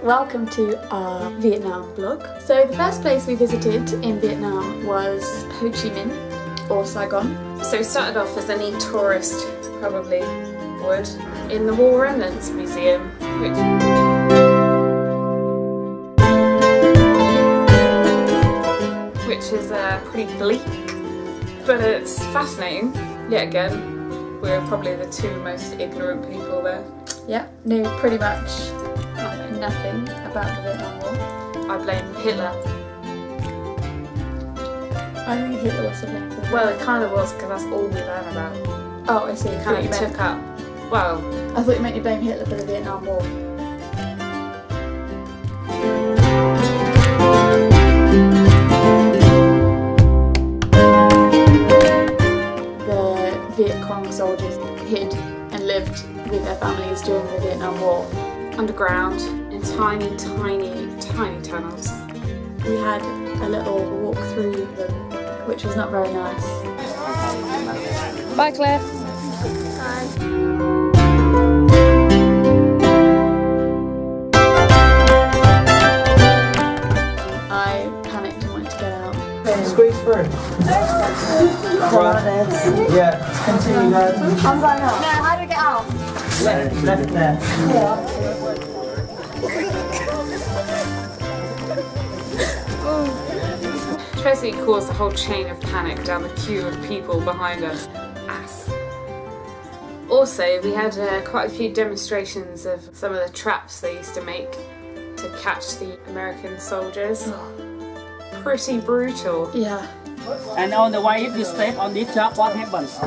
welcome to our Vietnam vlog. So the first place we visited in Vietnam was Ho Chi Minh or Saigon. So we started off as any tourist probably would in the War Remnants Museum, which is pretty bleak, but it's fascinating. Yet again, we're probably the two most ignorant people there. Yeah, knew pretty much nothing about the Vietnam War. I blame Hitler. I think Hitler was something. Well, it kind of was, because that's all we learn about. Oh, I see. It kind of took up. Well, I thought you meant you blame Hitler for the Vietnam War. The Viet Cong soldiers hid and lived with their families during the Vietnam War. Underground, in tiny, tiny, tiny tunnels. We had a little walk through them, which was not very nice. Bye, Claire. Bye. I panicked and wanted to get out. Squeeze through. Yeah, continue guys. I'm going out. No, how do we get out? Left there. Tracy caused a whole chain of panic down the queue of people behind us. Ass. Also, we had quite a few demonstrations of some of the traps they used to make to catch the American soldiers. Pretty brutal. Yeah. And on the way, if you step on this trap, what happens?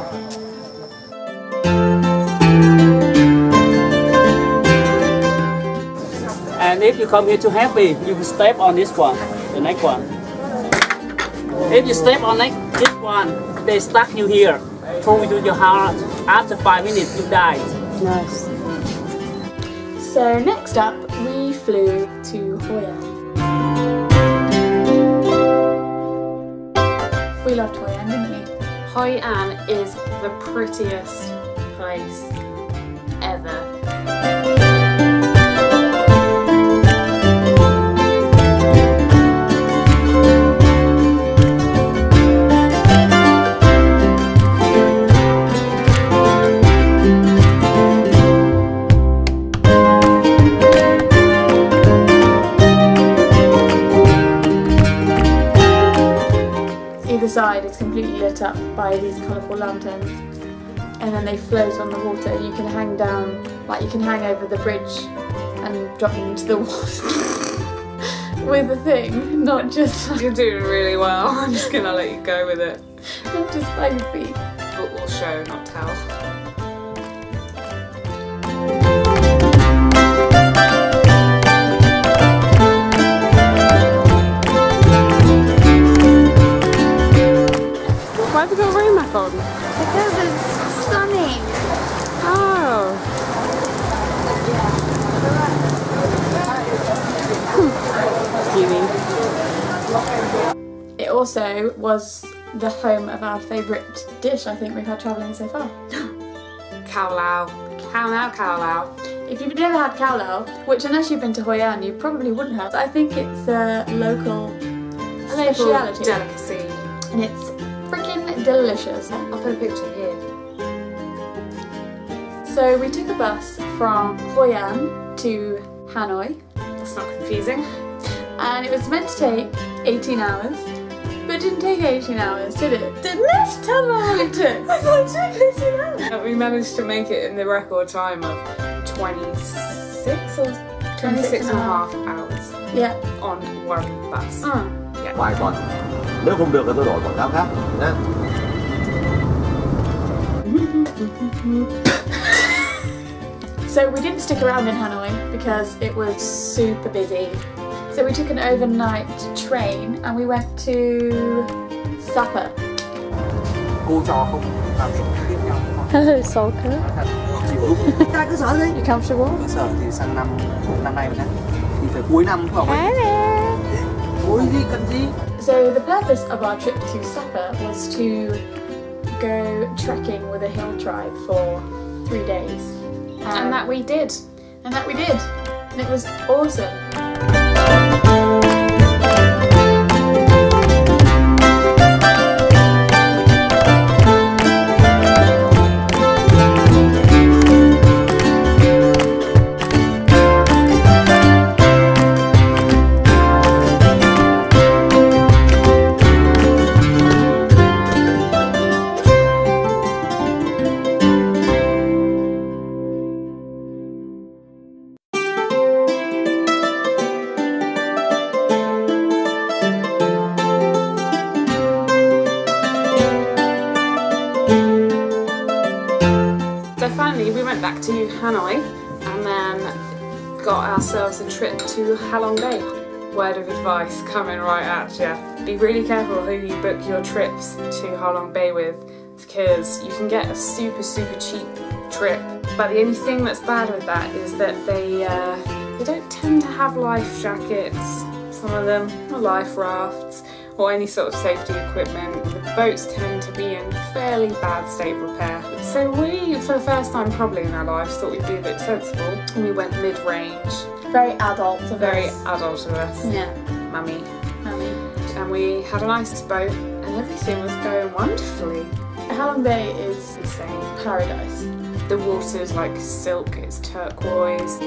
And if you come here too happy, you step on this one, the next one. If you step on this one, they stuck you here, throw you to your heart. After 5 minutes, you die. Nice. So next up, we flew to Hoi An. We loved Hoi An, didn't we? Hoi An is the prettiest place ever. Either side is completely lit up by these colourful lanterns, and then they float on the water. You can hang down, like you can hang over the bridge and drop into the water with a thing, not just You're doing really well. I'm just gonna let you go with it. not just by your feet. But we'll show, not tell. Why have you got a rain mac on? Because it's sunny. Oh. It also was the home of our favourite dish I think we've had travelling so far. Khao Lao. Khao Lao, Khao Lao. If you've never had khao lao, which unless you've been to Hoi An you probably wouldn't have, I think it's a local speciality. Delicacy. And it's freaking delicious. I'll put a picture here. So we took a bus from Hoi An to Hanoi, That's not confusing. and it was meant to take 18 hours, but it didn't take 18 hours, did it? Didn't it? Tell them how long it took. I thought it took 18 hours. We managed to make it in the record time of 26 or 26 and a half hours Yeah. on one bus. Yeah. Vài tuần. Nếu không được thì tôi đổi quảng cáo khác nhé. So we didn't stick around in Hanoi because it was super busy. So we took an overnight train and we went to Sapa. Cô trò không làm việc tiếp nhau. Hello, Sulka. Các bạn cứ sợ đi. You comfortable? Cứ sợ thì sang năm nay nữa. Thì phải cuối năm không phải. Ôi gì cần gì? So the purpose of our trip to Sapa was to go trekking with a hill tribe for 3 days. And that we did. And that we did. and it was awesome. Finally, we went back to Hanoi and then got ourselves a trip to Halong Bay. Word of advice coming right at you. Be really careful who you book your trips to Halong Bay with, because you can get a super cheap trip. But the only thing that's bad with that is that they don't tend to have life jackets, some of them, or life rafts, or any sort of safety equipment. The boats tend to be in fairly bad state of repair. So we, for the first time probably in our lives, thought we'd be a bit sensible, and we went mid-range. Very adult of Very us. adult of us. Yeah. Mummy. And we had a nice boat and everything was going wonderfully. Halong Bay is Insane. paradise. The water's like silk, it's turquoise.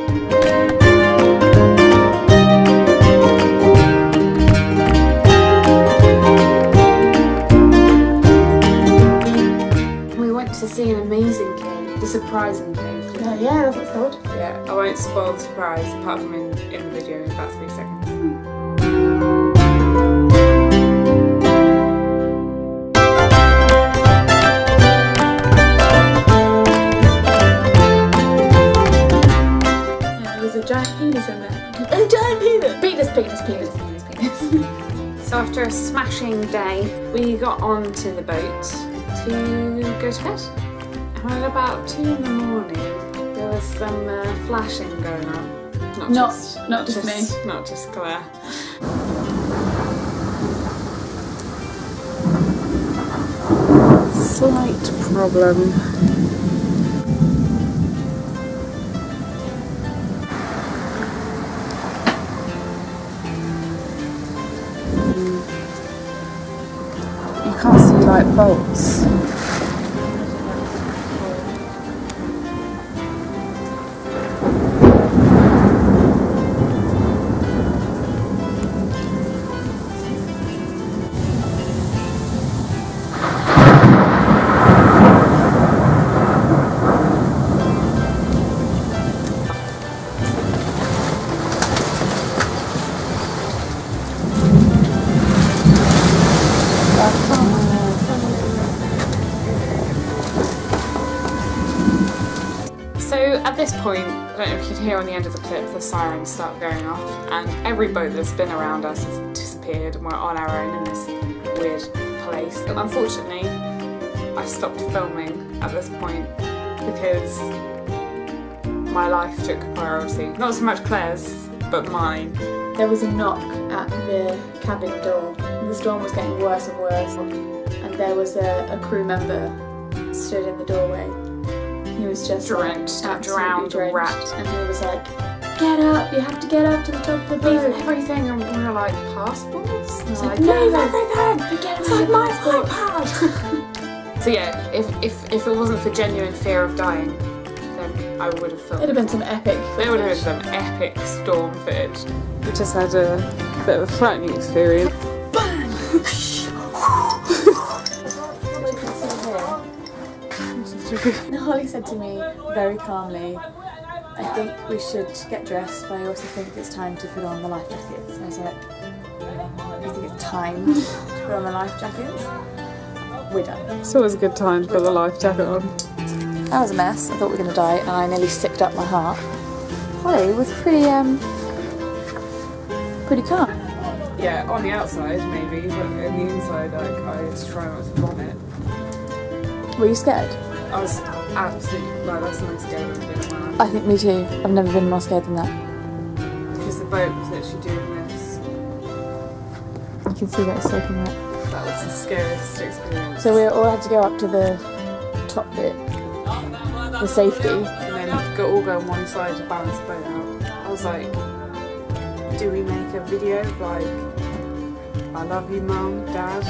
To see an amazing cave, the surprising cave. Yeah, that's what it's called. Yeah, I won't spoil the surprise apart from in the video in about 3 seconds. Yeah, there was a giant penis in there. A giant penis! Penis. So after a smashing day, we got onto the boat to go to bed. And at about 2 in the morning, there was some flashing going on. Not just me. Not just Claire. Slight problem. You can't see like bolts. So at this point, I don't know if you can hear on the end of the clip, the sirens start going off, and every boat that's been around us has disappeared and we're on our own in this weird place. But unfortunately, I stopped filming at this point because my life took priority. Not so much Claire's, but mine. There was a knock at the cabin door. The storm was getting worse and worse, and there was a crew member stood in the doorway. He was just Drenched, like, drowned, drenched, wrapped. and he was like, "Get up! You have to get up to the top of the boat." Leave everything, and we were like, passports? And It's we're like, leave no, everything! Get It's like my passport. iPad! So yeah, if it wasn't for genuine fear of dying, then I would have filmed. It'd have been some epic. There would have been some epic storm footage. We just had a bit of a frightening experience. And Holly said to me very calmly, "I think we should get dressed, but I also think it's time to put on the life jackets." And I was like, "You think it's time to put on the life jackets?" We're done. It's always a good time to put the life jacket on. That was a mess. I thought we were going to die, and I nearly sicked up my heart. Holly was pretty calm. Yeah, on the outside maybe, but in the inside, like, I was trying not to vomit. Were you scared? I was absolutely, like, that's the most scared I've been in my life. I think me too. I've never been more scared than that. Because the boat was literally doing this. You can see that it's soaking wet. That was the scariest experience. So we all had to go up to the top bit, the safety. And then all go on one side to balance the boat out. I was like, do we make a video of like, I love you mum, dad?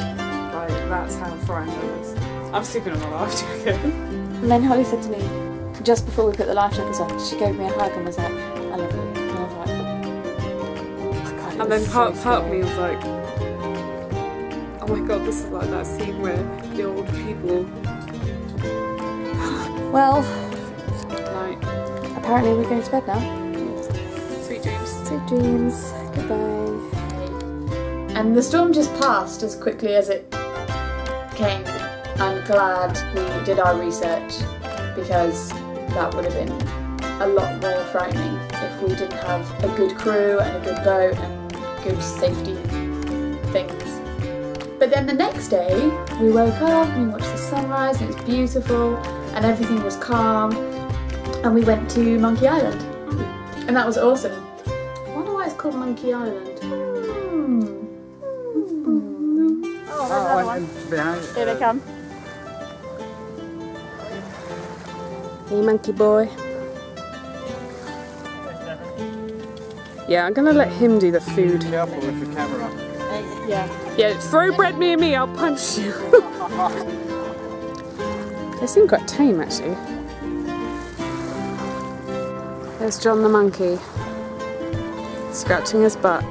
Like, that's how frightened I was. I'm sleeping on my life jacket. And then Holly said to me, just before we put the life jackets on, she gave me a hug and was like, I love you. And I was like, oh God, and then part of me was like, oh my God, this is like that scene where the old people. Well, Night. apparently we're going to bed now. Sweet dreams. Sweet dreams. Goodbye. And the storm just passed as quickly as it came. I'm glad we did our research because that would have been a lot more frightening if we didn't have a good crew and a good boat and good safety things. But then the next day we woke up and we watched the sunrise and it was beautiful and everything was calm and we went to Monkey Island and that was awesome. I wonder why it's called Monkey Island. Here they come. Hey monkey boy. Yeah, I'm gonna let him do the food. Careful with the camera. Yeah, throw bread near me, I'll punch you. They seem quite tame actually. There's John the monkey, scratching his butt.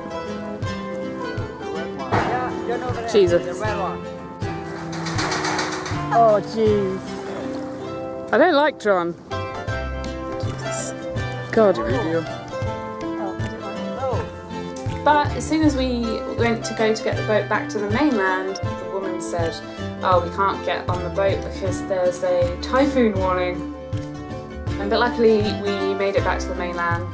Jesus. Oh jeez. I don't like John. Jesus. God. But as soon as we went to go to get the boat back to the mainland, the woman said, oh, we can't get on the boat because there's a typhoon warning. But luckily we made it back to the mainland.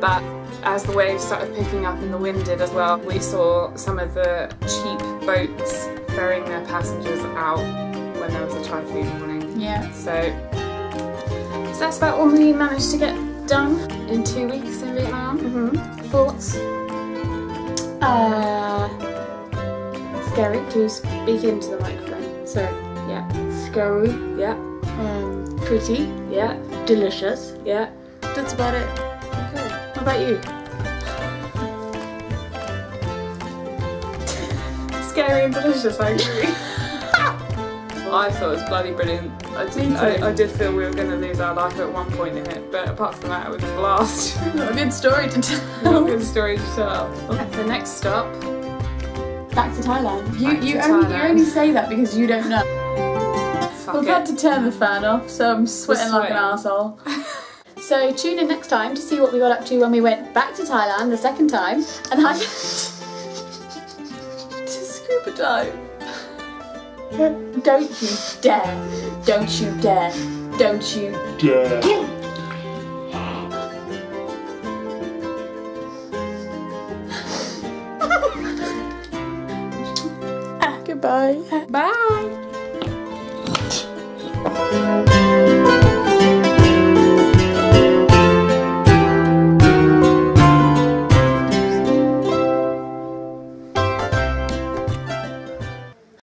But as the waves started picking up and the wind did as well, we saw some of the cheap boats ferrying their passengers out when there was a typhoon warning. Yeah. So that's about all we managed to get done in 2 weeks in Vietnam. Thoughts? Scary to speak into the microphone. So, Yeah. scary, Yeah. pretty, Yeah. delicious. Yeah. That's about it. Okay. What about you? Scary and delicious, I agree. I thought it was bloody brilliant. I did feel we were going to lose our life at one point in it, but apart from that, it was a blast. Not a good story to tell. Not a good story to tell. The next stop, Back to Thailand. Back to You Thailand. only say that because you don't know. fuck We've it. had to turn the fan off, so I'm sweating like an sweating. arsehole. So tune in next time to see what we got up to when we went back to Thailand the second time and I to scuba dive. Don't you dare. Don't you dare. Don't you dare. Goodbye. Bye.